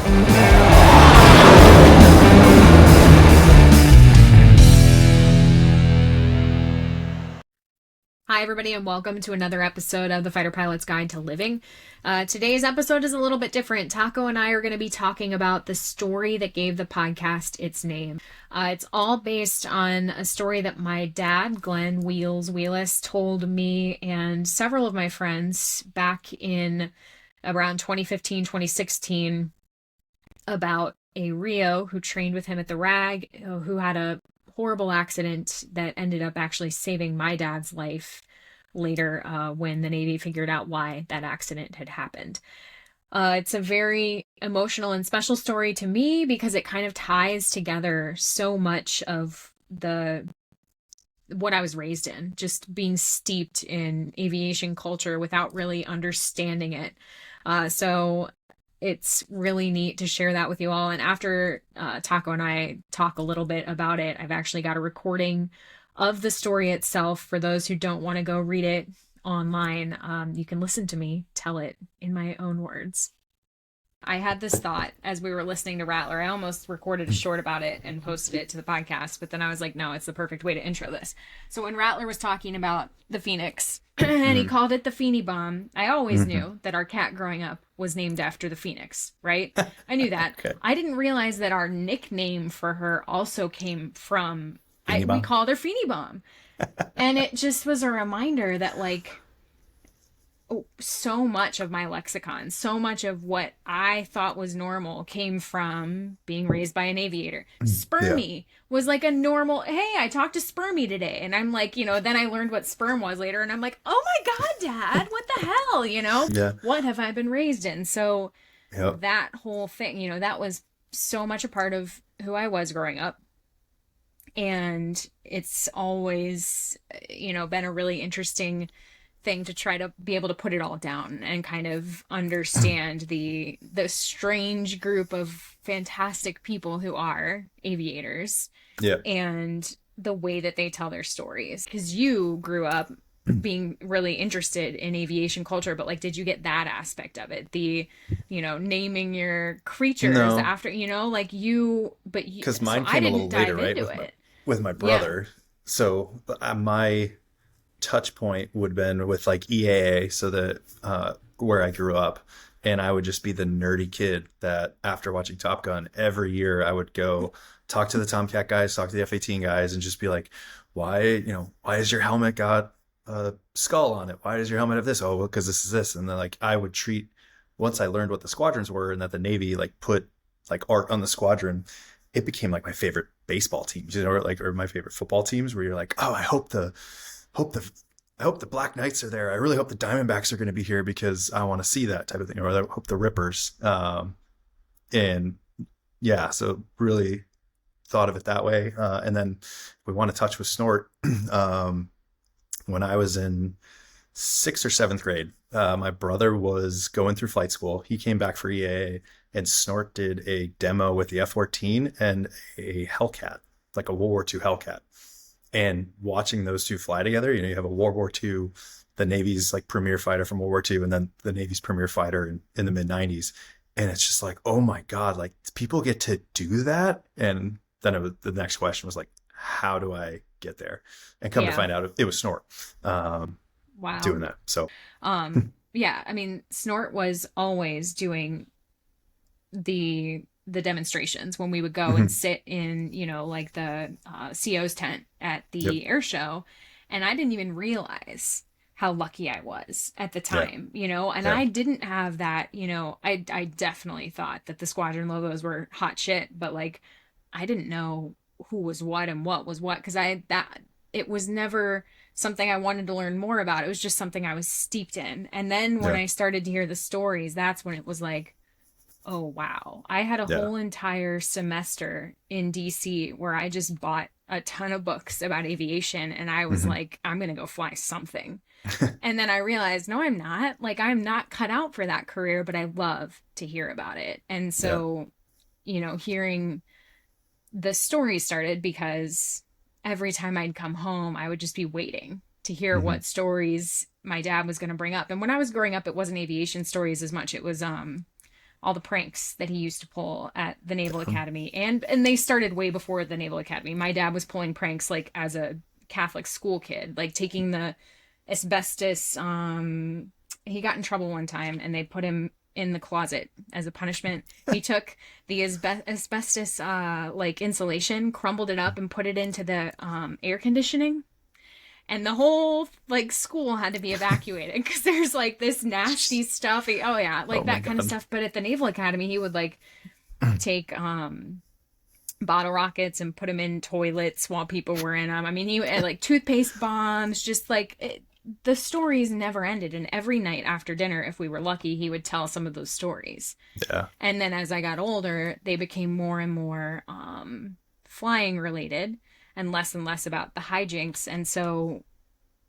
Hi, everybody, and welcome to another episode of the Fighter Pilot's Guide to Living. Today's episode is a little bit different. Taco and I are going to be talking about the story that gave the podcast its name. It's all based on a story that my dad, Glenn Wheelis, told me and several of my friends back in around 2015, 2016 about a RIO who trained with him at the RAG, who had a horrible accident that ended up actually saving my dad's life later when the Navy figured out why that accident had happened. It's a very emotional and special story to me because it kind of ties together so much of what I was raised in, just being steeped in aviation culture without really understanding it. So it's really neat to share that with you all. And after Taco and I talk a little bit about it, I've actually got a recording of the story itself. For those who don't want to go read it online, you can listen to me tell it in my own words. I had this thought as we were listening to Rattler. I almost recorded a short about it and posted it to the podcast, but then I was like, no, it's the perfect way to intro this. So when Rattler was talking about the Phoenix and he called it the Feeny Bomb, I always knew that our cat growing up was named after the Phoenix, right? I knew that. Okay. I didn't realize that our nickname for her also came from, we called her Feeny Bomb. And it just was a reminder that, like, so much of my lexicon, so much of what I thought was normal came from being raised by an aviator. Spermy was like a normal, hey, I talked to Spermy today. And I'm like, then I learned what sperm was later. And I'm like, oh my God, Dad, what the hell? What have I been raised in? So that whole thing, that was so much a part of who I was growing up. And it's always, been a really interesting thing to try to be able to put it all down and kind of understand the strange group of fantastic people who are aviators and the way that they tell their stories. Because you grew up being really interested in aviation culture, but like, did you get that aspect of it? The, naming your creatures after, because mine came a little later, right? With my brother. Yeah. So my touch point would have been with like EAA, so that where I grew up, and I would just be the nerdy kid that after watching Top Gun every year I would go talk to the Tomcat guys, talk to the F-18 guys, and just be like, why does your helmet got a skull on it? Why does your helmet have this? Oh, well, because this is this. And then like I would treat, once I learned what the squadrons were and that the Navy like put like art on the squadron, it became like my favorite baseball teams, or my favorite football teams, where you're like, oh, I hope the Black Knights are there. I really hope the Diamondbacks are going to be here because I want to see that type of thing. Or I hope the Rippers. So really thought of it that way. And then we want to touch with Snort. When I was in 6th or 7th grade, my brother was going through flight school. He came back for EAA, and Snort did a demo with the F-14 and a Hellcat, like a World War II Hellcat. And watching those two fly together, you have a World War II, the Navy's like premier fighter from World War II, and then the Navy's premier fighter in the mid 90s. And it's just like, oh my God, like people get to do that. And then the next question was like, how do I get there? And come to find out it was Snort doing that. So, Snort was always doing the demonstrations when we would go and sit in, like the CO's tent at the air show. And I didn't even realize how lucky I was at the time, and I didn't have that, I definitely thought that the squadron logos were hot shit, but like, I didn't know who was what and what was what. Cause it was never something I wanted to learn more about. It was just something I was steeped in. And then when I started to hear the stories, that's when it was like, oh, wow. I had a whole entire semester in DC where I just bought a ton of books about aviation. And I was like, I'm going to go fly something. And then I realized, no, I'm not. Like, I'm not cut out for that career, but I love to hear about it. And so, hearing the story started because every time I'd come home, I would just be waiting to hear what stories my dad was going to bring up. And when I was growing up, it wasn't aviation stories as much. It was, all the pranks that he used to pull at the Naval Academy. And they started way before the Naval Academy. My dad was pulling pranks like as a Catholic school kid, like taking the asbestos. He got in trouble one time and they put him in the closet as a punishment. He took the asbestos like insulation, crumbled it up and put it into the air conditioning. And the whole like school had to be evacuated because there's like this nasty stuff. Oh yeah, like that kind of stuff. But at the Naval Academy, he would like take bottle rockets and put them in toilets while people were in them. I mean, he had like toothpaste bombs, just like the stories never ended. And every night after dinner, if we were lucky, he would tell some of those stories. Yeah. And then as I got older, they became more and more flying related and less about the hijinks. And so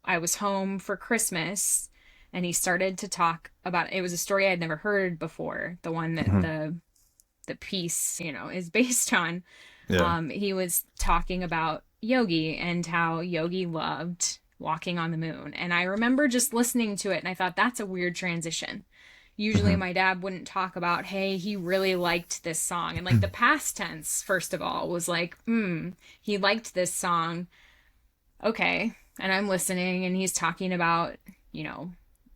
I was home for Christmas and he started to talk about, it was a story I'd never heard before, the one that the piece, you know, is based on. Yeah. He was talking about Yogi and how Yogi loved walking on the moon. And I remember just listening to it and I thought that's a weird transition. Usually my dad wouldn't talk about, hey, he really liked this song. And like the past tense, first of all, was like, he liked this song. Okay. And I'm listening and he's talking about, you know,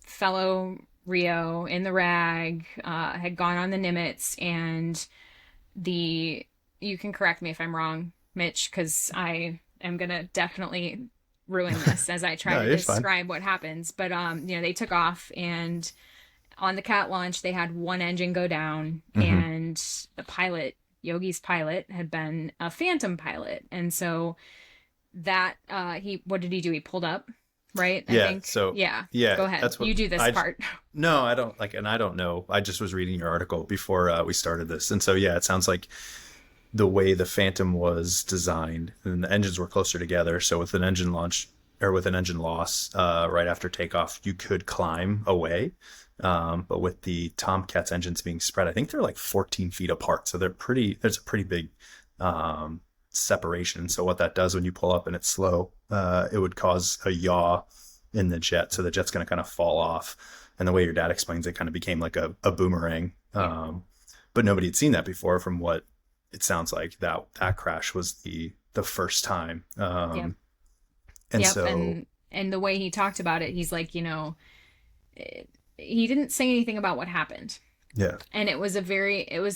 fellow Rio in the RAG, had gone on the Nimitz, and you can correct me if I'm wrong, Mitch, because I am going to definitely ruin this as I try to describe what happens. But, you know, they took off and on the cat launch, they had one engine go down and the pilot, Yogi's pilot, had been a Phantom pilot. And so that, what did he do? He pulled up, right? I think. So yeah, go ahead. That's what, you do this part. No, I don't and I don't know. I just was reading your article before we started this. And so, yeah, it sounds like the way the Phantom was designed and the engines were closer together. So with an engine launch or with an engine loss, right after takeoff, you could climb away. But with the Tomcat's engines being spread, I think they're like 14 feet apart. So there's a pretty big separation. So what that does when you pull up and it's slow, it would cause a yaw in the jet. So the jet's going to kind of fall off. And the way your dad explains it kind of became like a boomerang. But nobody had seen that before. From what it sounds like, that crash was the first time. And the way he talked about it, he's like, you know, he didn't say anything about what happened. Yeah. And it was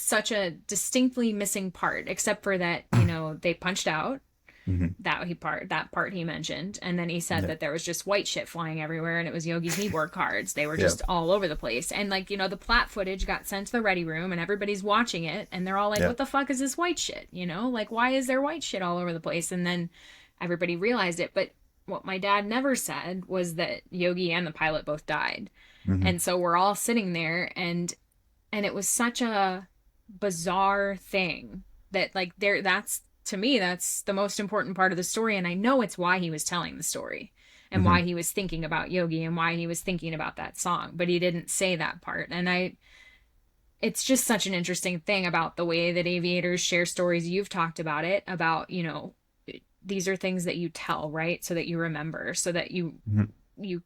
such a distinctly missing part, except for that, you know, they punched out that part he mentioned. And then he said that there was just white shit flying everywhere and it was Yogi's keyboard cards. They were just all over the place. And like, you know, the plat footage got sent to the ready room and everybody's watching it and they're all like, what the fuck is this white shit? You know, like, why is there white shit all over the place? And then everybody realized it. But what my dad never said was that Yogi and the pilot both died. And so we're all sitting there and it was such a bizarre thing that like that's to me, that's the most important part of the story. And I know it's why he was telling the story and why he was thinking about Yogi and why he was thinking about that song, but he didn't say that part. And it's just such an interesting thing about the way that aviators share stories. You've talked about it, about, you know, these are things that you tell, right? So that you remember, so that you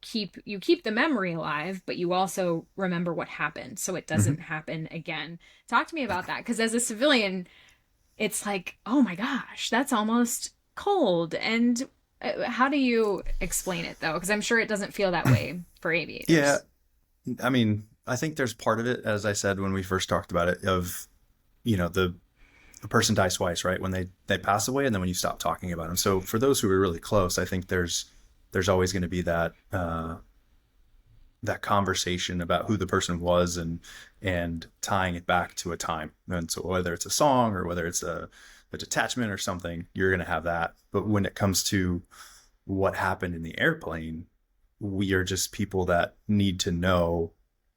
keep the memory alive, but you also remember what happened so it doesn't happen again. Talk to me about that, because as a civilian, it's like, oh my gosh, that's almost cold. And how do you explain it though? Because I'm sure it doesn't feel that way for aviators. Yeah, I mean, I think there's part of it, as I said when we first talked about it, of, you know, the person dies twice, right? When they pass away and then when you stop talking about them. So for those who are really close, I think there's always going to be that conversation about who the person was and tying it back to a time. And so whether it's a song or whether it's a detachment or something, you're going to have that. But when it comes to what happened in the airplane, we are just people that need to know,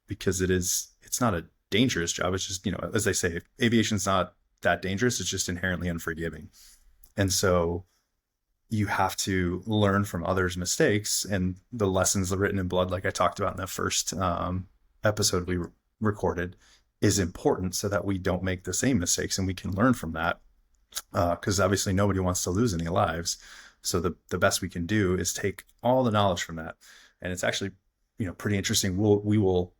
because it's not a dangerous job. It's just, you know, as they say, aviation's not that dangerous. It's just inherently unforgiving. And so you have to learn from others' mistakes, and the lessons written in blood, like I talked about in the first episode we recorded, is important so that we don't make the same mistakes and we can learn from that. Because obviously nobody wants to lose any lives. So the best we can do is take all the knowledge from that. And it's actually, you know, pretty interesting. We will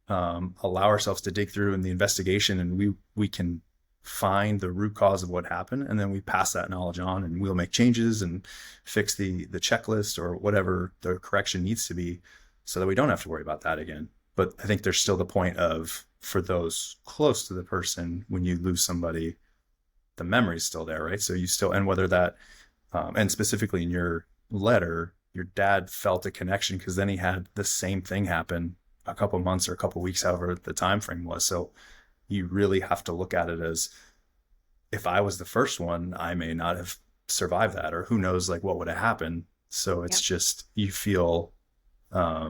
allow ourselves to dig through in the investigation, and we can find the root cause of what happened, and then we pass that knowledge on, and we'll make changes and fix the checklist or whatever the correction needs to be, so that we don't have to worry about that again. But I think there's still the point of, for those close to the person, when you lose somebody, the memory's still there, right? So you still, and whether that, and specifically in your letter, your dad felt a connection because then he had the same thing happen a couple months or a couple weeks, however the time frame was. So you really have to look at it as, if I was the first one, I may not have survived that, or who knows, like, what would have happened. So it's just, you feel, I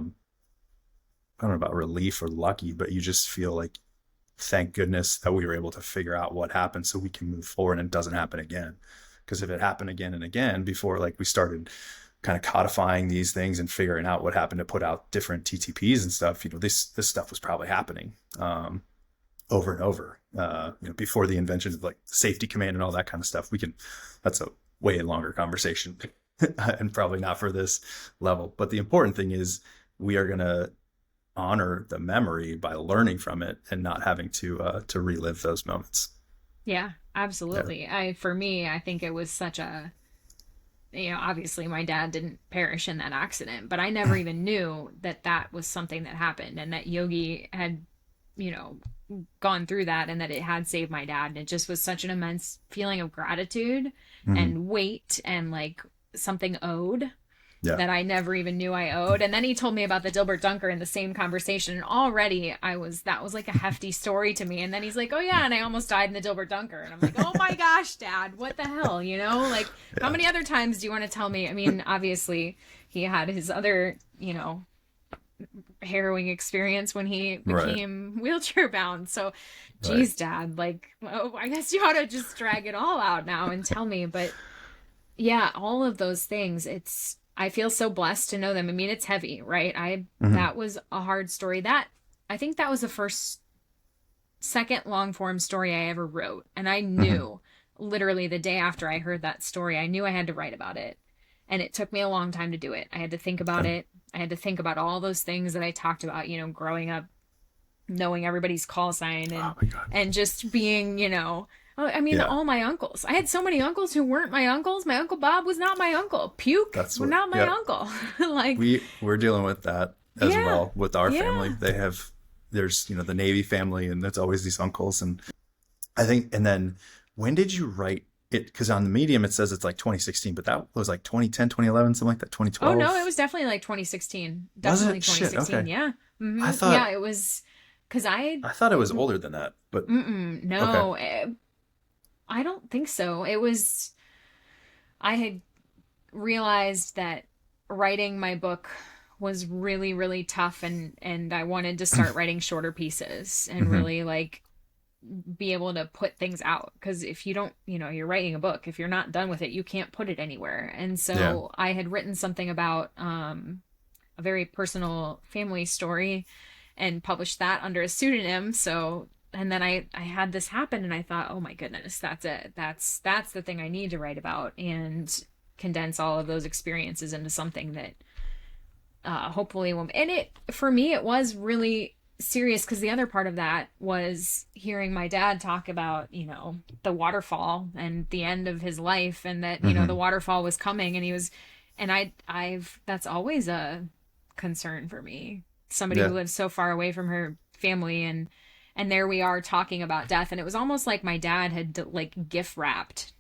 don't know about relief or lucky, but you just feel like, thank goodness that we were able to figure out what happened so we can move forward and it doesn't happen again. Because if it happened again and again, before, like, we started kind of codifying these things and figuring out what happened to put out different TTPs and stuff, this stuff was probably happening over and over, before the invention of, like, safety command and all that kind of stuff. That's a way longer conversation and probably not for this level. But the important thing is, we are going to honor the memory by learning from it and not having to relive those moments. Yeah, absolutely. Yeah. For me, I think it was such a, obviously my dad didn't perish in that accident, but I never even knew that was something that happened, and that Yogi had, gone through that, and that it had saved my dad. And it just was such an immense feeling of gratitude and weight, and like something owed. Yeah. That I never even knew I owed. And then he told me about the Dilbert Dunker in the same conversation. And already that was like a hefty story to me. And then he's like, oh yeah, and I almost died in the Dilbert Dunker. And I'm like, oh my gosh, Dad, what the hell? Like, how many other times do you want to tell me? I mean, obviously he had his other, harrowing experience when he became wheelchair bound. So, geez, Dad, like, I guess you ought to just drag it all out now and tell me. But yeah, all of those things, I feel so blessed to know them. I mean, it's heavy, right? That was a hard story. I think that was the second long form story I ever wrote. And I knew literally the day after I heard that story, I knew I had to write about it. And it took me a long time to do it. I had to think about it. I had to think about all those things that I talked about, growing up, knowing everybody's call sign, and just being, all my uncles. I had so many uncles who weren't my uncles. My Uncle Bob was not my uncle. Puke was not my uncle. Like, we're dealing with that as well with our family. There's the Navy family, and that's always these uncles. And I think, and then when did you write it? Because on the Medium it says it's like 2016, but that was like 2010, 2011, something like that, 2012. Oh no, it was definitely like 2016. Definitely 2016. Shit, okay. Yeah. Mm-hmm. I thought it was, because I thought it was older than that, but no. Okay. I don't think so. I had realized that writing my book was really, really tough, and I wanted to start writing shorter pieces and really like be able to put things out. Because if you don't, you're writing a book, if you're not done with it, you can't put it anywhere. And so I had written something about a very personal family story and published that under a pseudonym. So, and then I had this happen, and I thought, oh my goodness, that's it. That's the thing I need to write about, and condense all of those experiences into something that hopefully will. And for me, it was really serious, because the other part of that was hearing my dad talk about, the waterfall and the end of his life, and that, the waterfall was coming, and that's always a concern for me. Somebody who lives so far away from her family, and there we are talking about death. And it was almost like my dad had like gift wrapped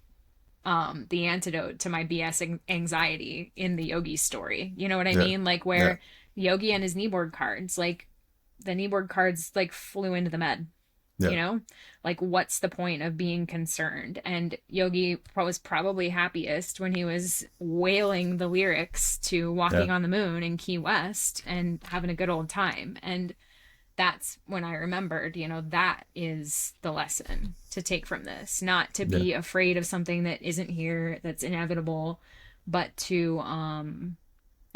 the antidote to my BS anxiety in the Yogi story. You know what I mean? Like, where Yogi and his kneeboard cards, like the kneeboard cards like flew into the med. Like, what's the point of being concerned? And Yogi was probably happiest when he was wailing the lyrics to Walking on the Moon in Key West and having a good old time. And that's when I remembered, that is the lesson to take from this, not to be afraid of something that isn't here, that's inevitable, but to, and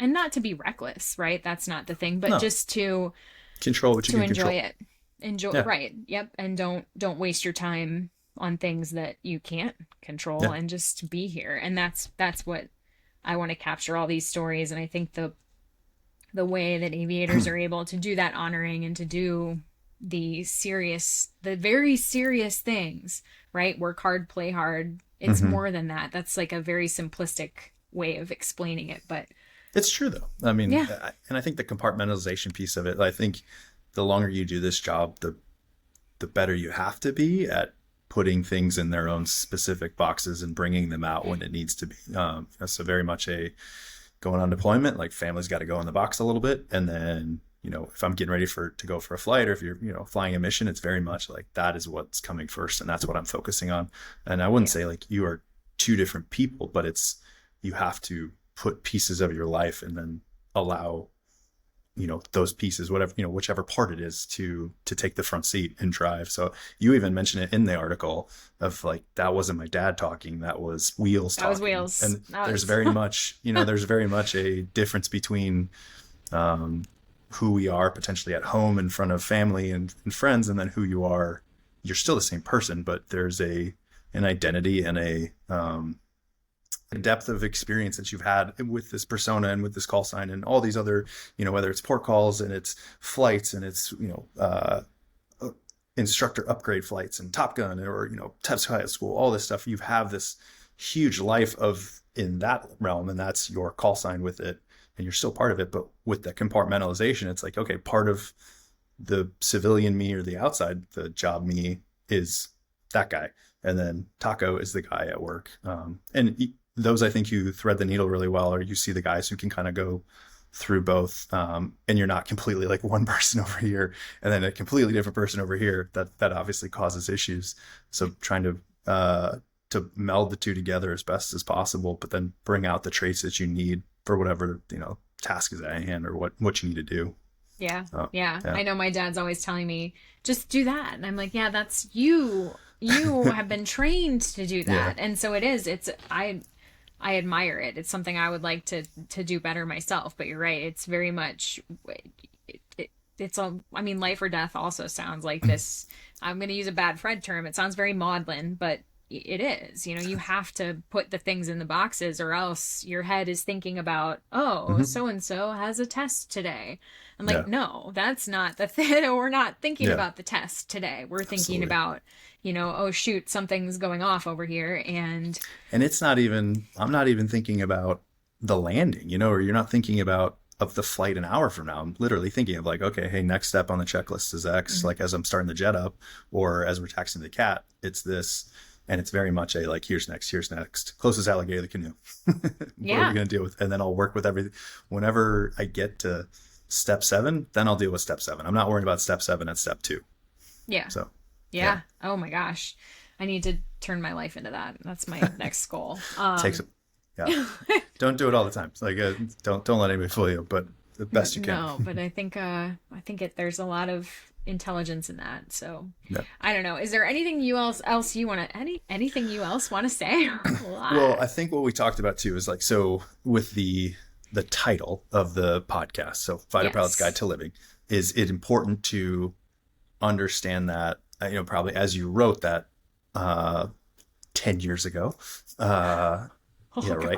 not to be reckless, right? That's not the thing, but just to control what you can enjoy control. It. Enjoy, right. Yep. And don't waste your time on things that you can't control, and just be here. And that's what I want to capture, all these stories. And I think the way that aviators are able to do that honoring and to do the very serious things, right? Work hard, play hard. It's more than that. That's like a very simplistic way of explaining it, but it's true though. I mean, yeah. And I think the compartmentalization piece of it, I think the longer you do this job, the better you have to be at putting things in their own specific boxes and bringing them out when it needs to be. So very much going on deployment, like family's got to go in the box a little bit. And then, if I'm getting ready to go for a flight, or if you're, flying a mission, it's very much like that is what's coming first. And that's what I'm focusing on. And I wouldn't say like you are two different people, but you have to put pieces of your life and then allow, those pieces, whatever, whichever part it is to take the front seat and drive. So you even mentioned it in the article of like, that wasn't my dad talking, that was Wheels talking. That was Wheels. And there's very much, there's very much a difference between, who we are potentially at home in front of family and friends, and then who you're still the same person, but there's an identity and a depth of experience that you've had with this persona and with this call sign and all these other, whether it's port calls and it's flights and it's, instructor upgrade flights and Top Gun or, test pilot school, all this stuff. You have this huge life in that realm, and that's your call sign with it. And you're still part of it, but with the compartmentalization, it's like, okay, part of the civilian me or the outside, the job me is that guy. And then Taco is the guy at work. And those, I think you thread the needle really well, or you see the guys who can kind of go through both. And you're not completely like one person over here and then a completely different person over here. That obviously causes issues. So trying to meld the two together as best as possible, but then bring out the traits that you need for whatever, task is at hand or what you need to do. Yeah. I know my dad's always telling me, just do that. And I'm like, yeah, that's you. You have been trained to do that. Yeah. And so it is. I admire it. It's something I would like to do better myself. But you're right. It's very much, life or death also sounds like this. I'm going to use a bad Fred term. It sounds very maudlin, but it is, you have to put the things in the boxes or else your head is thinking about, so-and-so has a test today. I'm like, no, that's not the thing. We're not thinking about the test today. We're thinking about, oh shoot, something's going off over here. And it's not even, I'm not even thinking about the landing, or you're not thinking about of the flight an hour from now. I'm literally thinking of like, okay, hey, next step on the checklist is X, like as I'm starting the jet up or as we're taxiing the cat, it's this. And it's very much a like, here's next, closest alligator to the canoe. What are we going to deal with? And then I'll work with everything. Whenever I get to step 7, then I'll deal with step 7. I'm not worrying about step 7 at step 2. Yeah. So, yeah. Oh my gosh. I need to turn my life into that. That's my next goal. Don't do it all the time. It's like, don't let anybody fool you, but the best you can. No, but I think there's a lot of intelligence in that. So I don't know. Is there anything else you want to anything you else want to say? Well, I think what we talked about too is like, so with the title of the podcast, so Fighter Pilot's Guide to Living, is it important to understand that, probably as you wrote that 10 years ago, right.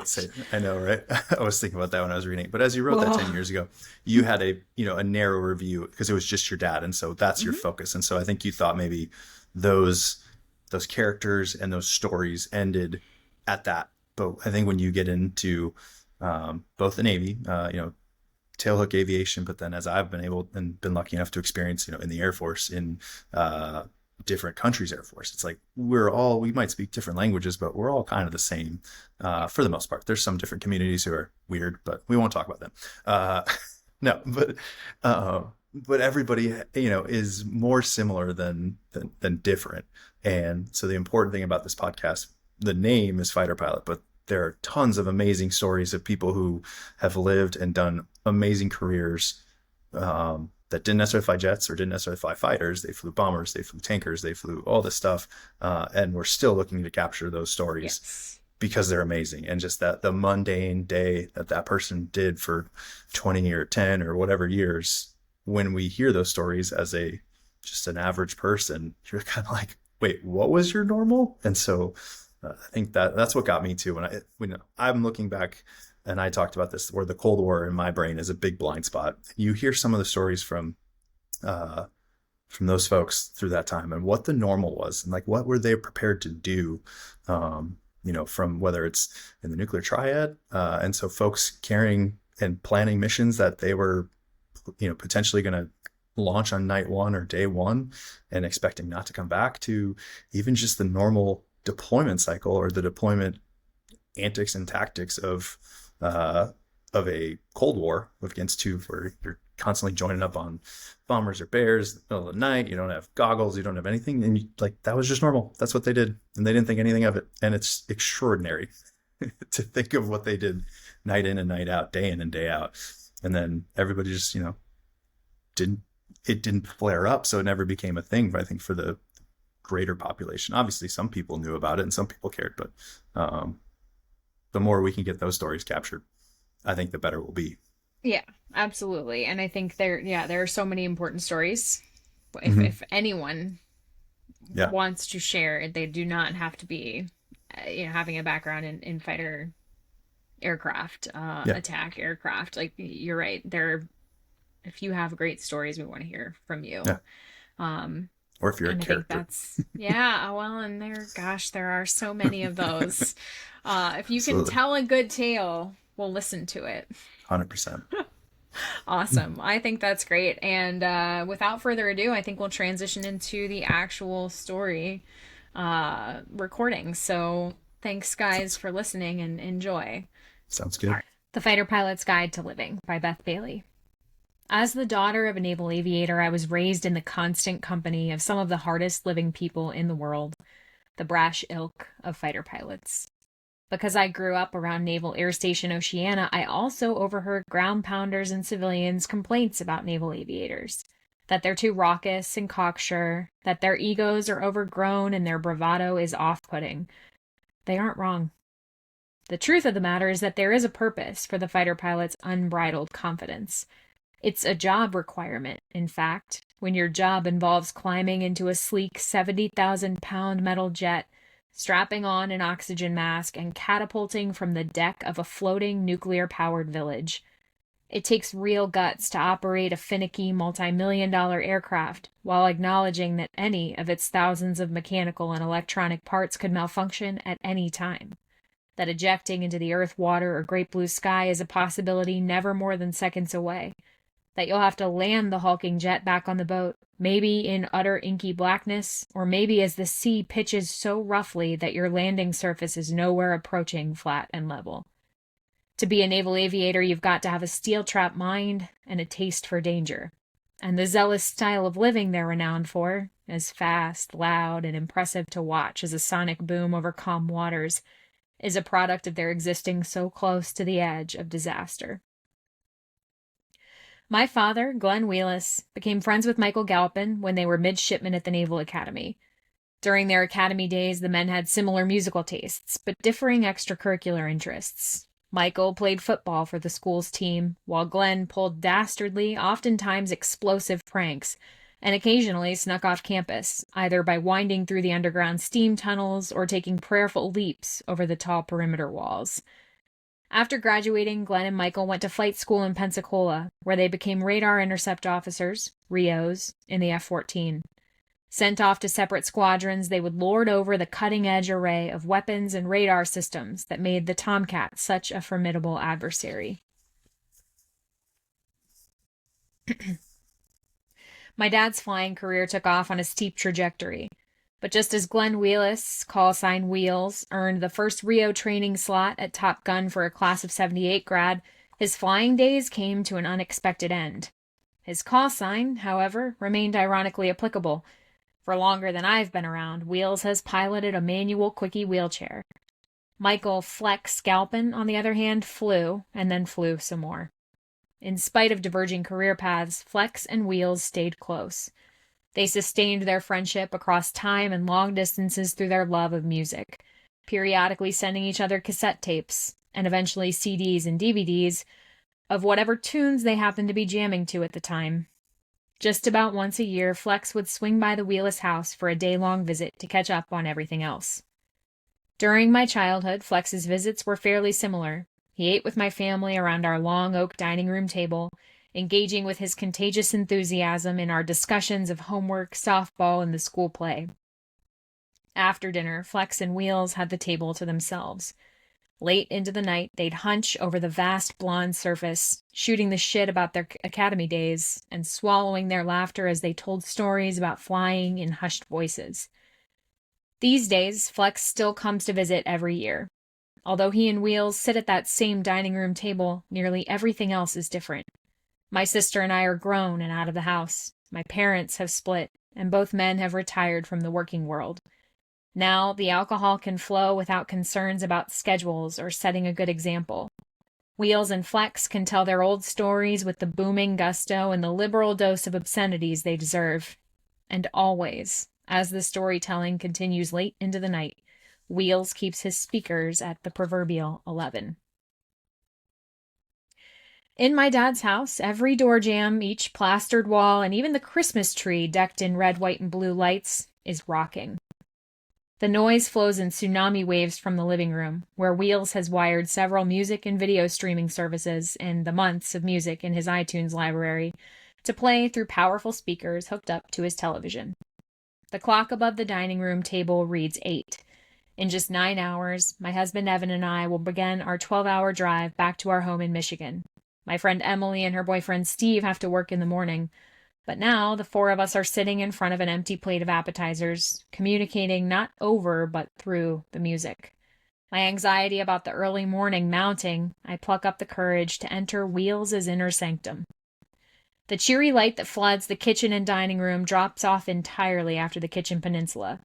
So, I know, right? I was thinking about that when I was reading it. But as you wrote that 10 years ago, you had a narrower view because it was just your dad. And so that's your focus. And so I think you thought maybe those characters and those stories ended at that. But I think when you get into both the Navy, tailhook aviation, but then as I've been lucky enough to experience, in the Air Force, in different countries' Air Force, it's like we might speak different languages, but we're all kind of the same for the most part. There's some different communities who are weird, but we won't talk about them. But everybody, is more similar than different. And so the important thing about this podcast, the name is Fighter Pilot, but there are tons of amazing stories of people who have lived and done amazing careers that didn't necessarily fly jets or didn't necessarily fly fighters. They flew bombers, they flew tankers, they flew all this stuff. And we're still looking to capture those stories because they're amazing. And just the mundane day that person did for 20 or 10 or whatever years, when we hear those stories as just an average person, you're kind of like, wait, what was your normal? And so I think that's what got me too. When I'm looking back and I talked about this, where the Cold War in my brain is a big blind spot. You hear some of the stories from those folks through that time and what the normal was and like what were they prepared to do, from whether it's in the nuclear triad. And so folks carrying and planning missions that they were, potentially going to launch on night one or day one and expecting not to come back, to even just the normal deployment cycle or the deployment antics and tactics of a Cold War against two, where you're constantly joining up on bombers or bears in the middle of the night. You don't have goggles, you don't have anything. And that was just normal. That's what they did. And they didn't think anything of it. And it's extraordinary to think of what they did night in and night out, day in and day out. And then everybody just, didn't flare up. So it never became a thing. But I think for the greater population, obviously some people knew about it and some people cared, but the more we can get those stories captured, I think the better we'll be. Yeah, absolutely. And I think there are so many important stories. If anyone wants to share, they do not have to be, having a background in fighter aircraft, attack aircraft. Like, you're right. If you have great stories, we want to hear from you. Yeah. Or if you're a character. And there are so many of those. If you can tell a good tale, we'll listen to it. 100%. Awesome. I think that's great. And without further ado, I think we'll transition into the actual story recording. So thanks, guys, for listening, and enjoy. Sounds good. The Fighter Pilot's Guide to Living by Beth Bailey. As the daughter of a naval aviator, I was raised in the constant company of some of the hardest living people in the world, the brash ilk of fighter pilots. Because I grew up around Naval Air Station Oceana, I also overheard ground pounders and civilians' complaints about naval aviators. That they're too raucous and cocksure, that their egos are overgrown and their bravado is off-putting. They aren't wrong. The truth of the matter is that there is a purpose for the fighter pilot's unbridled confidence. It's a job requirement, in fact, when your job involves climbing into a sleek 70,000-pound metal jet, strapping on an oxygen mask, and catapulting from the deck of a floating nuclear-powered village. It takes real guts to operate a finicky multi-million-dollar aircraft while acknowledging that any of its thousands of mechanical and electronic parts could malfunction at any time. That ejecting into the earth, water, or great blue sky is a possibility never more than seconds away. That you'll have to land the hulking jet back on the boat, maybe in utter inky blackness, or maybe as the sea pitches so roughly that your landing surface is nowhere approaching flat and level. To be a naval aviator, you've got to have a steel-trap mind and a taste for danger. And the zealous style of living they're renowned for, as fast, loud, and impressive to watch as a sonic boom over calm waters, is a product of their existing so close to the edge of disaster. My father, Glenn Wheelis, became friends with Michael Galpin when they were midshipmen at the Naval Academy. During their academy days, the men had similar musical tastes, but differing extracurricular interests. Michael played football for the school's team, while Glenn pulled dastardly, oftentimes explosive pranks, and occasionally snuck off campus, either by winding through the underground steam tunnels or taking prayerful leaps over the tall perimeter walls. After graduating, Glenn and Michael went to flight school in Pensacola, where they became radar intercept officers, RIOs, in the F-14. Sent off to separate squadrons, they would lord over the cutting-edge array of weapons and radar systems that made the Tomcat such a formidable adversary. My dad's flying career took off on a steep trajectory. But just as Glenn Wheelis, call sign Wheels, earned the first RIO training slot at Top Gun for a class of 78 grad, his flying days came to an unexpected end. His call sign, however, remained ironically applicable. For longer than I've been around, Wheels has piloted a manual quickie wheelchair. Michael Flex Galpin, on the other hand, flew, and then flew some more. In spite of diverging career paths, Flex and Wheels stayed close. They sustained their friendship across time and long distances through their love of music, periodically sending each other cassette tapes, and eventually CDs and DVDs, of whatever tunes they happened to be jamming to at the time. Just about once a year, Flex would swing by the Wheelis house for a day-long visit to catch up on everything else. During my childhood, Flex's visits were fairly similar. He ate with my family around our long oak dining room table, engaging with his contagious enthusiasm in our discussions of homework, softball, and the school play. After dinner, Flex and Wheels had the table to themselves. Late into the night, they'd hunch over the vast blonde surface, shooting the shit about their academy days and swallowing their laughter as they told stories about flying in hushed voices. These days, Flex still comes to visit every year. Although he and Wheels sit at that same dining room table, nearly everything else is different. My sister and I are grown and out of the house. My parents have split, and both men have retired from the working world. Now, the alcohol can flow without concerns about schedules or setting a good example. Wheels and Flex can tell their old stories with the booming gusto and the liberal dose of obscenities they deserve. And always, as the storytelling continues late into the night, Wheels keeps his speakers at the proverbial 11. In my dad's house, every door jamb, each plastered wall, and even the Christmas tree decked in red, white, and blue lights is rocking. The noise flows in tsunami waves from the living room, where Wheels has wired several music and video streaming services and the months of music in his iTunes library to play through powerful speakers hooked up to his television. The clock above the dining room table reads 8. In just 9 hours, my husband Evan and I will begin our 12-hour drive back to our home in Michigan. My friend Emily and her boyfriend Steve have to work in the morning, but now the 4 of us are sitting in front of an empty plate of appetizers, communicating not over but through the music. My anxiety about the early morning mounting, I pluck up the courage to enter Wheels' inner sanctum. The cheery light that floods the kitchen and dining room drops off entirely after the kitchen peninsula.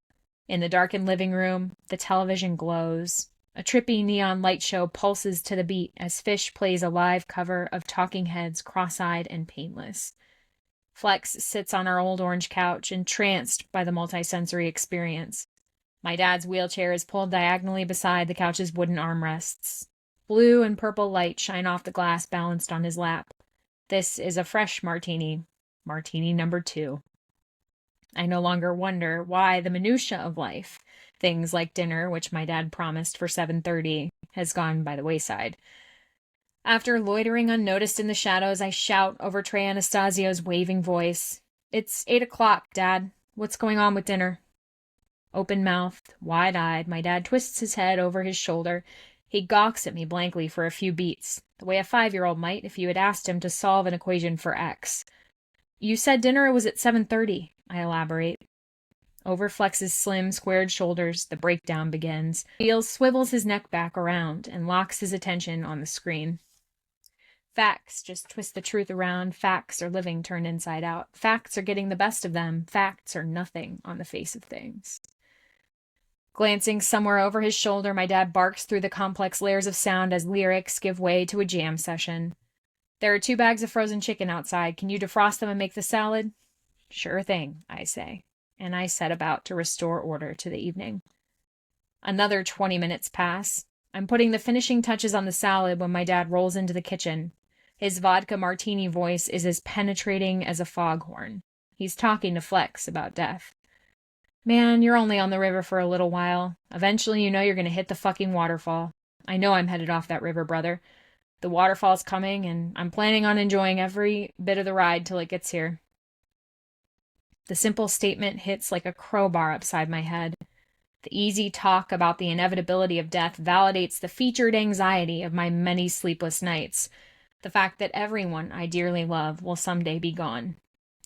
In the darkened living room, the television glows. A trippy neon light show pulses to the beat as Fish plays a live cover of Talking Heads' Cross-Eyed and Painless. Flex sits on our old orange couch, entranced by the multisensory experience. My dad's wheelchair is pulled diagonally beside the couch's wooden armrests. Blue and purple light shine off the glass balanced on his lap. This is a fresh martini. Martini number 2. I no longer wonder why the minutiae of life, things like dinner, which my dad promised for 7:30, has gone by the wayside. After loitering unnoticed in the shadows, I shout over Trey Anastasio's waving voice, "It's 8 o'clock, Dad. What's going on with dinner?" Open-mouthed, wide-eyed, my dad twists his head over his shoulder. He gawks at me blankly for a few beats, the way a 5-year-old might if you had asked him to solve an equation for X. "You said dinner was at 7:30, I elaborate. Over Flex's slim, squared shoulders, the breakdown begins. Wheels swivels his neck back around and locks his attention on the screen. Facts just twist the truth around. Facts are living turned inside out. Facts are getting the best of them. Facts are nothing on the face of things. Glancing somewhere over his shoulder, my dad barks through the complex layers of sound as lyrics give way to a jam session. "There are 2 bags of frozen chicken outside. Can you defrost them and make the salad?" "Sure thing," I say, and I set about to restore order to the evening. Another 20 minutes pass. I'm putting the finishing touches on the salad when my dad rolls into the kitchen. His vodka martini voice is as penetrating as a foghorn. He's talking to Flex about death. "Man, you're only on the river for a little while. Eventually you know you're going to hit the fucking waterfall. I know I'm headed off that river, brother. The waterfall's coming, and I'm planning on enjoying every bit of the ride till it gets here." The simple statement hits like a crowbar upside my head. The easy talk about the inevitability of death validates the featured anxiety of my many sleepless nights. The fact that everyone I dearly love will someday be gone.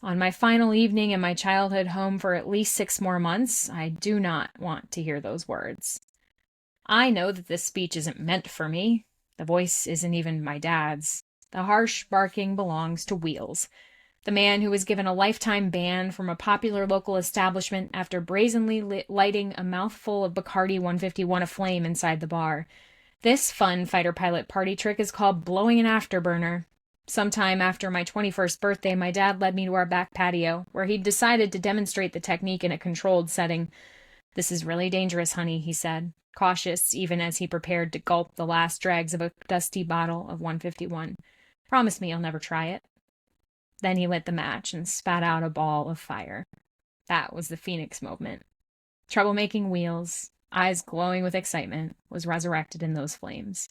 On my final evening in my childhood home for at least 6 more months, I do not want to hear those words. I know that this speech isn't meant for me. The voice isn't even my dad's. The harsh barking belongs to Wheels, the man who was given a lifetime ban from a popular local establishment after brazenly lighting a mouthful of Bacardi 151 aflame inside the bar. This fun fighter pilot party trick is called blowing an afterburner. Sometime after my 21st birthday, my dad led me to our back patio, where he'd decided to demonstrate the technique in a controlled setting. "This is really dangerous, honey," he said, cautious even as he prepared to gulp the last dregs of a dusty bottle of 151. "Promise me you'll never try it." Then he lit the match and spat out a ball of fire. That was the Phoenix moment. Troublemaking Wheels, eyes glowing with excitement, was resurrected in those flames.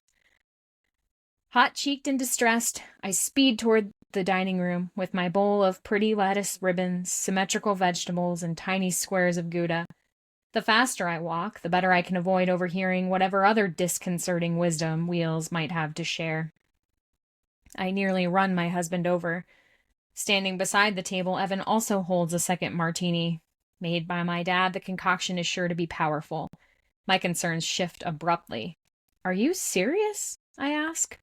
Hot-cheeked and distressed, I speed toward the dining room with my bowl of pretty lettuce ribbons, symmetrical vegetables, and tiny squares of Gouda. The faster I walk, the better I can avoid overhearing whatever other disconcerting wisdom Wheels might have to share. I nearly run my husband over. Standing beside the table, Evan also holds a second martini. Made by my dad, the concoction is sure to be powerful. My concerns shift abruptly. "Are you serious?" I ask.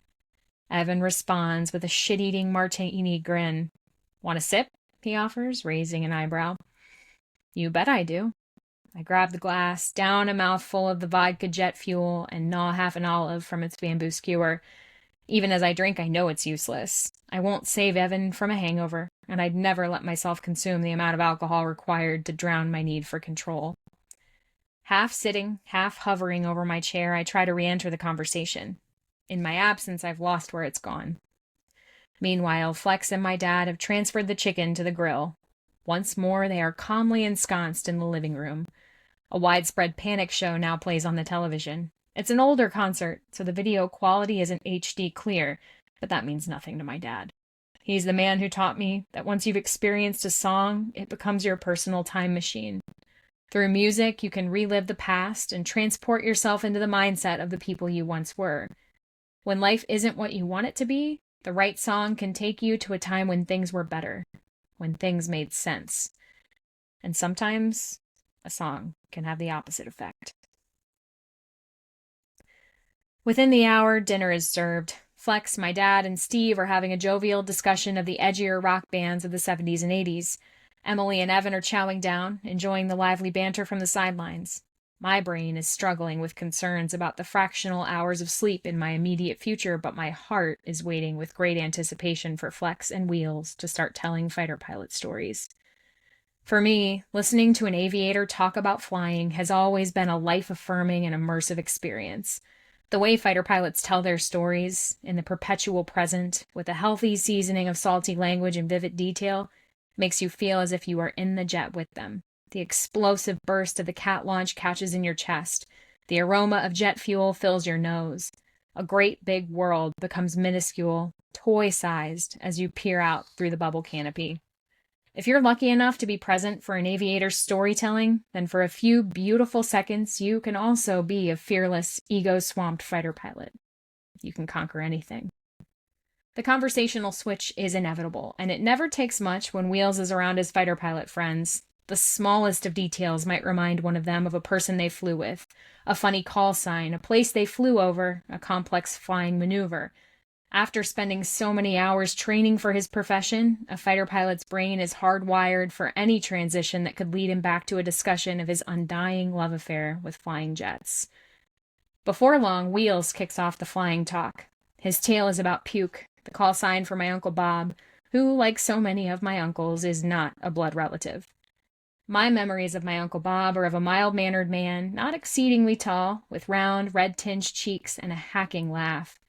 Evan responds with a shit-eating martini grin. "Want a sip?" he offers, raising an eyebrow. "You bet I do." I grab the glass, down a mouthful of the vodka jet fuel, and gnaw half an olive from its bamboo skewer. Even as I drink, I know it's useless. I won't save Evan from a hangover, and I'd never let myself consume the amount of alcohol required to drown my need for control. Half sitting, half hovering over my chair, I try to re-enter the conversation. In my absence, I've lost where it's gone. Meanwhile, Flex and my dad have transferred the chicken to the grill. Once more, they are calmly ensconced in the living room. A widespread panic show now plays on the television. It's an older concert, so the video quality isn't HD clear, but that means nothing to my dad. He's the man who taught me that once you've experienced a song, it becomes your personal time machine. Through music, you can relive the past and transport yourself into the mindset of the people you once were. When life isn't what you want it to be, the right song can take you to a time when things were better, when things made sense. And sometimes a song can have the opposite effect. Within the hour, dinner is served. Flex, my dad, and Steve are having a jovial discussion of the edgier rock bands of the 70s and 80s. Emily and Evan are chowing down, enjoying the lively banter from the sidelines. My brain is struggling with concerns about the fractional hours of sleep in my immediate future, but my heart is waiting with great anticipation for Flex and Wheels to start telling fighter pilot stories. For me, listening to an aviator talk about flying has always been a life-affirming and immersive experience. The way fighter pilots tell their stories, in the perpetual present, with a healthy seasoning of salty language and vivid detail, makes you feel as if you are in the jet with them. The explosive burst of the cat launch catches in your chest. The aroma of jet fuel fills your nose. A great big world becomes minuscule, toy-sized, as you peer out through the bubble canopy. If you're lucky enough to be present for an aviator's storytelling, then for a few beautiful seconds, you can also be a fearless, ego-swamped fighter pilot. You can conquer anything. The conversational switch is inevitable, and it never takes much when Wheels is around his fighter pilot friends. The smallest of details might remind one of them of a person they flew with, a funny call sign, a place they flew over, a complex flying maneuver. After spending so many hours training for his profession, a fighter pilot's brain is hardwired for any transition that could lead him back to a discussion of his undying love affair with flying jets. Before long, Wheels kicks off the flying talk. His tale is about puke, the call sign for my Uncle Bob, who, like so many of my uncles, is not a blood relative. My memories of my Uncle Bob are of a mild-mannered man, not exceedingly tall, with round, red-tinged cheeks and a hacking laugh.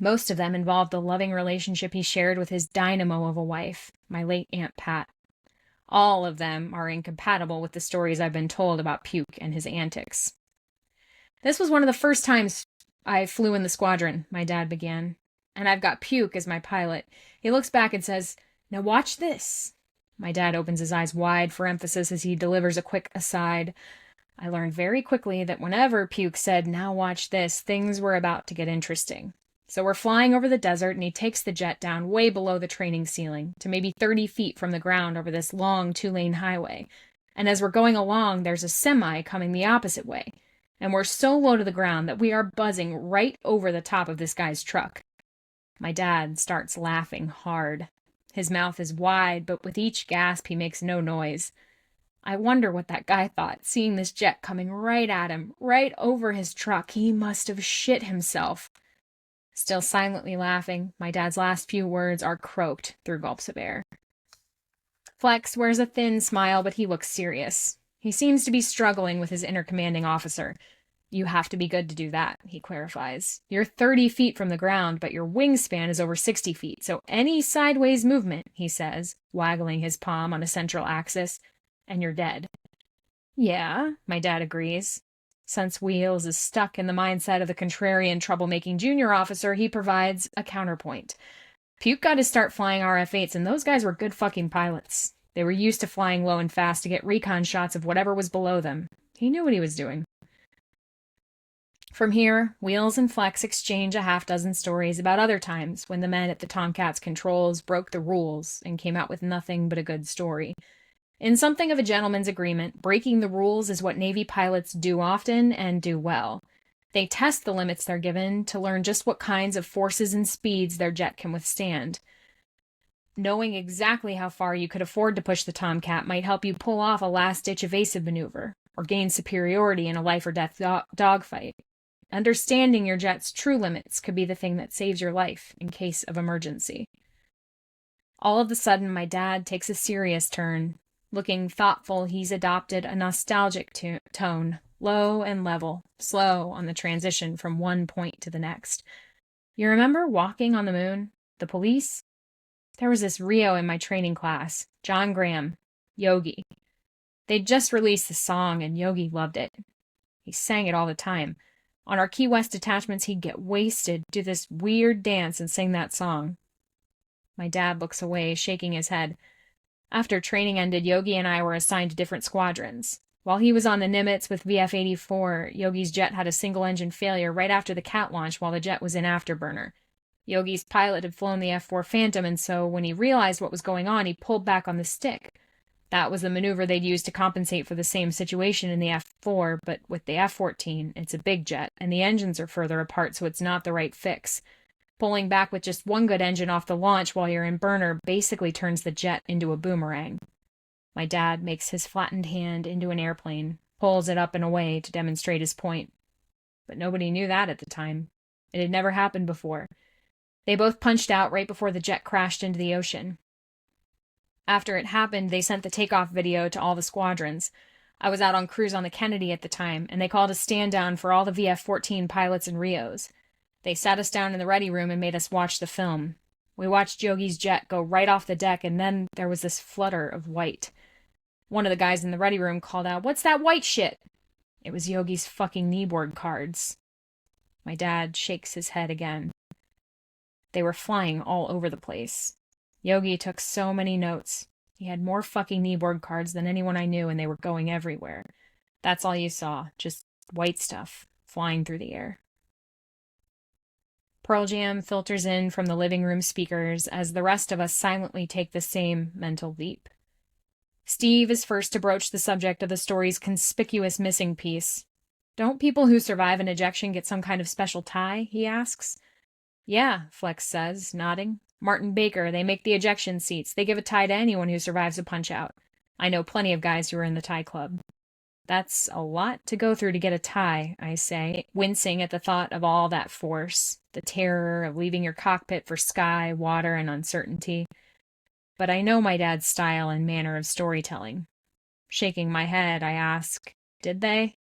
Most of them involved the loving relationship he shared with his dynamo of a wife, my late Aunt Pat. All of them are incompatible with the stories I've been told about Puke and his antics. "This was one of the first times I flew in the squadron," my dad began, "and I've got Puke as my pilot. He looks back and says, 'Now watch this.'" My dad opens his eyes wide for emphasis as he delivers a quick aside. I learned very quickly that whenever Puke said, "Now watch this," things were about to get interesting. So we're flying over the desert, and he takes the jet down way below the training ceiling to maybe 30 feet from the ground over this long 2-lane highway. And as we're going along, there's a semi coming the opposite way. And we're so low to the ground that we are buzzing right over the top of this guy's truck. My dad starts laughing hard. His mouth is wide, but with each gasp, he makes no noise. I wonder what that guy thought, seeing this jet coming right at him, right over his truck. He must have shit himself. Still silently laughing, my dad's last few words are croaked through gulps of air. Flex wears a thin smile, but he looks serious. He seems to be struggling with his inner commanding officer. "You have to be good to do that," he clarifies. "You're 30 feet from the ground, but your wingspan is over 60 feet, so any sideways movement," he says, waggling his palm on a central axis, "and you're dead." "Yeah," my dad agrees. Since Wheels is stuck in the mindset of the contrarian troublemaking junior officer, he provides a counterpoint. Puke got to start flying RF-8s, and those guys were good fucking pilots. They were used to flying low and fast to get recon shots of whatever was below them. He knew what he was doing. From here, Wheels and Flex exchange a half-dozen stories about other times when the men at the Tomcat's controls broke the rules and came out with nothing but a good story. In something of a gentleman's agreement, breaking the rules is what Navy pilots do often and do well. They test the limits they're given to learn just what kinds of forces and speeds their jet can withstand. Knowing exactly how far you could afford to push the Tomcat might help you pull off a last-ditch evasive maneuver or gain superiority in a life-or-death dogfight. Understanding your jet's true limits could be the thing that saves your life in case of emergency. All of a sudden, my dad takes a serious turn. Looking thoughtful, he's adopted a nostalgic tone, low and level, slow on the transition from one point to the next. You remember walking on the moon? The police? There was this RIO in my training class, John Graham, Yogi. They'd just released the song and Yogi loved it. He sang it all the time. On our Key West detachments, he'd get wasted, do this weird dance, and sing that song. My dad looks away, shaking his head. After training ended, Yogi and I were assigned to different squadrons. While he was on the Nimitz with VF-84, Yogi's jet had a single-engine failure right after the cat launch while the jet was in afterburner. Yogi's pilot had flown the F-4 Phantom, and so when he realized what was going on, he pulled back on the stick. That was the maneuver they'd use to compensate for the same situation in the F-4, but with the F-14, it's a big jet, and the engines are further apart, so it's not the right fix. Pulling back with just one good engine off the launch while you're in burner basically turns the jet into a boomerang. My dad makes his flattened hand into an airplane, pulls it up and away to demonstrate his point. But nobody knew that at the time. It had never happened before. They both punched out right before the jet crashed into the ocean. After it happened, they sent the takeoff video to all the squadrons. I was out on cruise on the Kennedy at the time, and they called a stand-down for all the VF-14 pilots and RIOs. They sat us down in the ready room and made us watch the film. We watched Yogi's jet go right off the deck, and then there was this flutter of white. One of the guys in the ready room called out, "What's that white shit?" It was Yogi's fucking kneeboard cards. My dad shakes his head again. They were flying all over the place. Yogi took so many notes. He had more fucking kneeboard cards than anyone I knew, and they were going everywhere. That's all you saw, just white stuff flying through the air. Pearl Jam filters in from the living room speakers as the rest of us silently take the same mental leap. Steve is first to broach the subject of the story's conspicuous missing piece. "Don't people who survive an ejection get some kind of special tie?" he asks. "Yeah," Flex says, nodding. "Martin Baker, they make the ejection seats. They give a tie to anyone who survives a punch-out. I know plenty of guys who are in the tie club." "That's a lot to go through to get a tie," I say, wincing at the thought of all that force, the terror of leaving your cockpit for sky, water, and uncertainty. But I know my dad's style and manner of storytelling. Shaking my head, I ask, "Did they?"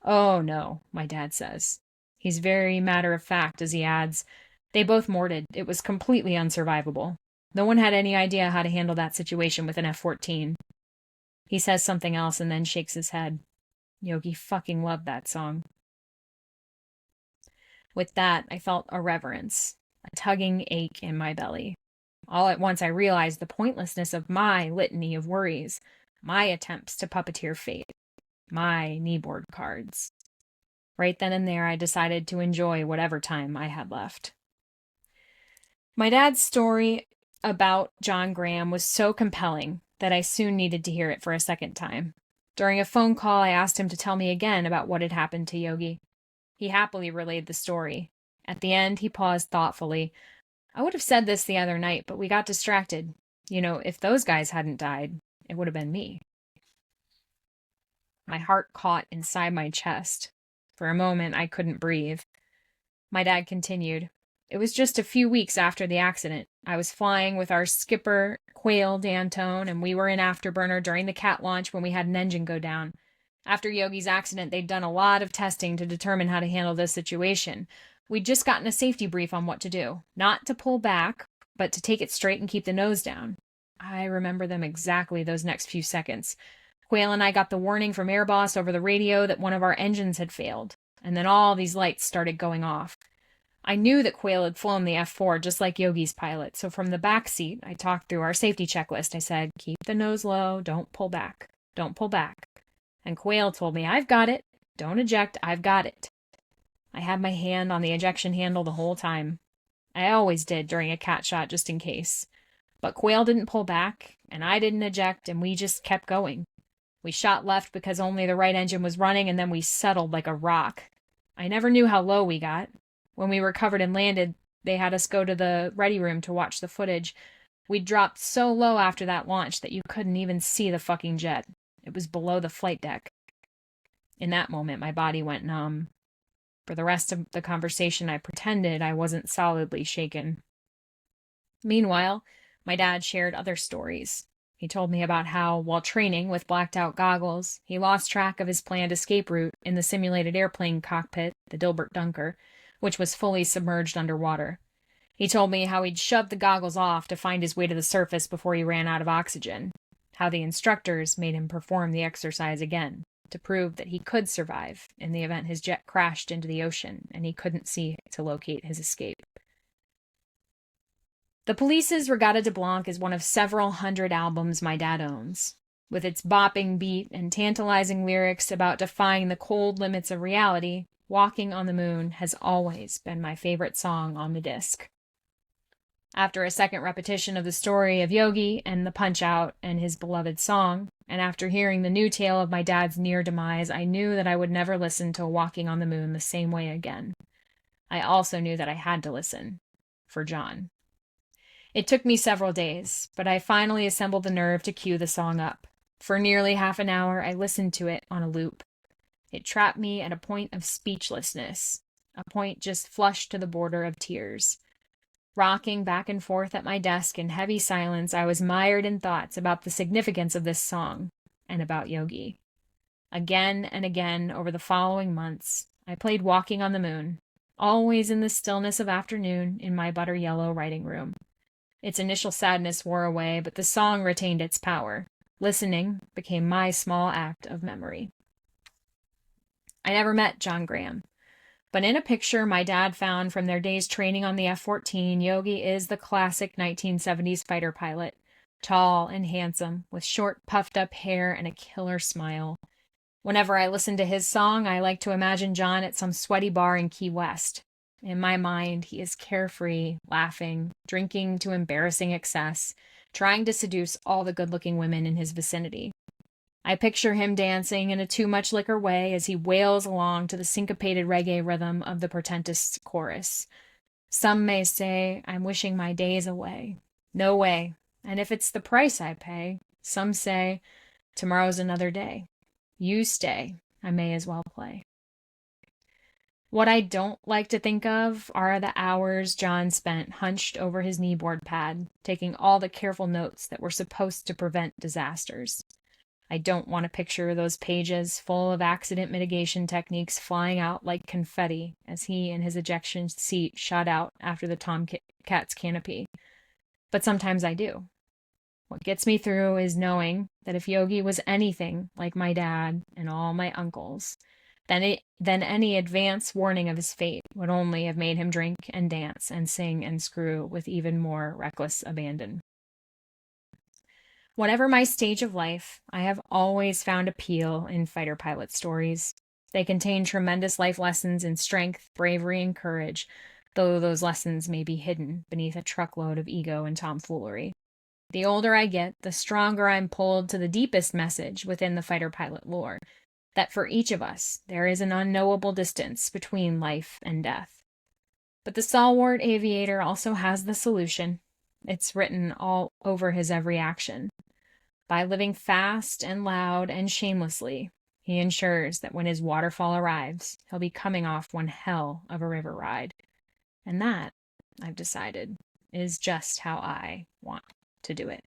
"Oh, no," my dad says. He's very matter-of-fact as he adds, "They both mortared. It was completely unsurvivable. No one had any idea how to handle that situation with an F-14. He says something else and then shakes his head. Yogi fucking loved that song. With that, I felt a reverence, a tugging ache in my belly. All at once I realized the pointlessness of my litany of worries, my attempts to puppeteer fate, my kneeboard cards. Right then and there, I decided to enjoy whatever time I had left. My dad's story about John Graham was so compelling that I soon needed to hear it for a second time. During a phone call, I asked him to tell me again about what had happened to Yogi. He happily relayed the story. At the end, he paused thoughtfully. "I would have said this the other night, but we got distracted. You know, if those guys hadn't died, it would have been me." My heart caught inside my chest. For a moment, I couldn't breathe. My dad continued. "It was just a few weeks after the accident. I was flying with our skipper, Quail D'Antone, and we were in afterburner during the cat launch when we had an engine go down. After Yogi's accident, they'd done a lot of testing to determine how to handle this situation. We'd just gotten a safety brief on what to do. Not to pull back, but to take it straight and keep the nose down. I remember them exactly those next few seconds. Quail and I got the warning from Air Boss over the radio that one of our engines had failed, and then all these lights started going off. I knew that Quail had flown the F-4 just like Yogi's pilot, so from the back seat, I talked through our safety checklist. I said, keep the nose low, don't pull back, don't pull back. And Quail told me, I've got it, don't eject, I've got it. I had my hand on the ejection handle the whole time. I always did during a cat shot just in case. But Quail didn't pull back, and I didn't eject, and we just kept going. We shot left because only the right engine was running, and then we settled like a rock. I never knew how low we got. When we recovered and landed, they had us go to the ready room to watch the footage. We dropped so low after that launch that you couldn't even see the fucking jet. It was below the flight deck. In that moment, my body went numb. For the rest of the conversation, I pretended I wasn't solidly shaken. Meanwhile, my dad shared other stories. He told me about how, while training with blacked-out goggles, he lost track of his planned escape route in the simulated airplane cockpit, the Dilbert Dunker, which was fully submerged underwater. He told me how he'd shoved the goggles off to find his way to the surface before he ran out of oxygen, how the instructors made him perform the exercise again, to prove that he could survive in the event his jet crashed into the ocean and he couldn't see to locate his escape. The Police's Regatta de Blanc is one of several hundred albums my dad owns. With its bopping beat and tantalizing lyrics about defying the cold limits of reality, Walking on the Moon has always been my favorite song on the disc. After a second repetition of the story of Yogi and the Punch-Out and his beloved song, and after hearing the new tale of my dad's near demise, I knew that I would never listen to Walking on the Moon the same way again. I also knew that I had to listen. For John. It took me several days, but I finally assembled the nerve to cue the song up. For nearly half an hour, I listened to it on a loop. It trapped me at a point of speechlessness, a point just flushed to the border of tears. Rocking back and forth at my desk in heavy silence, I was mired in thoughts about the significance of this song and about Yogi. Again and again over the following months, I played Walking on the Moon, always in the stillness of afternoon in my butter yellow writing room. Its initial sadness wore away, but the song retained its power. Listening became my small act of memory. I never met John Graham, but in a picture my dad found from their days training on the F-14, Yogi is the classic 1970s fighter pilot, tall and handsome, with short puffed-up hair and a killer smile. Whenever I listen to his song, I like to imagine John at some sweaty bar in Key West. In my mind, he is carefree, laughing, drinking to embarrassing excess, trying to seduce all the good-looking women in his vicinity. I picture him dancing in a too-much-liquor way as he wails along to the syncopated reggae rhythm of the portentous chorus. Some may say, I'm wishing my days away. No way. And if it's the price I pay, some say, tomorrow's another day. You stay. I may as well play. What I don't like to think of are the hours John spent hunched over his kneeboard pad, taking all the careful notes that were supposed to prevent disasters. I don't want to picture those pages full of accident mitigation techniques flying out like confetti as he and his ejection seat shot out after the Tomcat's canopy. But sometimes I do. What gets me through is knowing that if Yogi was anything like my dad and all my uncles, then any advance warning of his fate would only have made him drink and dance and sing and screw with even more reckless abandon. Whatever my stage of life, I have always found appeal in fighter pilot stories. They contain tremendous life lessons in strength, bravery, and courage, though those lessons may be hidden beneath a truckload of ego and tomfoolery. The older I get, the stronger I'm pulled to the deepest message within the fighter pilot lore, that for each of us, there is an unknowable distance between life and death. But the stalwart aviator also has the solution. It's written all over his every action. By living fast and loud and shamelessly, he ensures that when his waterfall arrives, he'll be coming off one hell of a river ride. And that, I've decided, is just how I want to do it.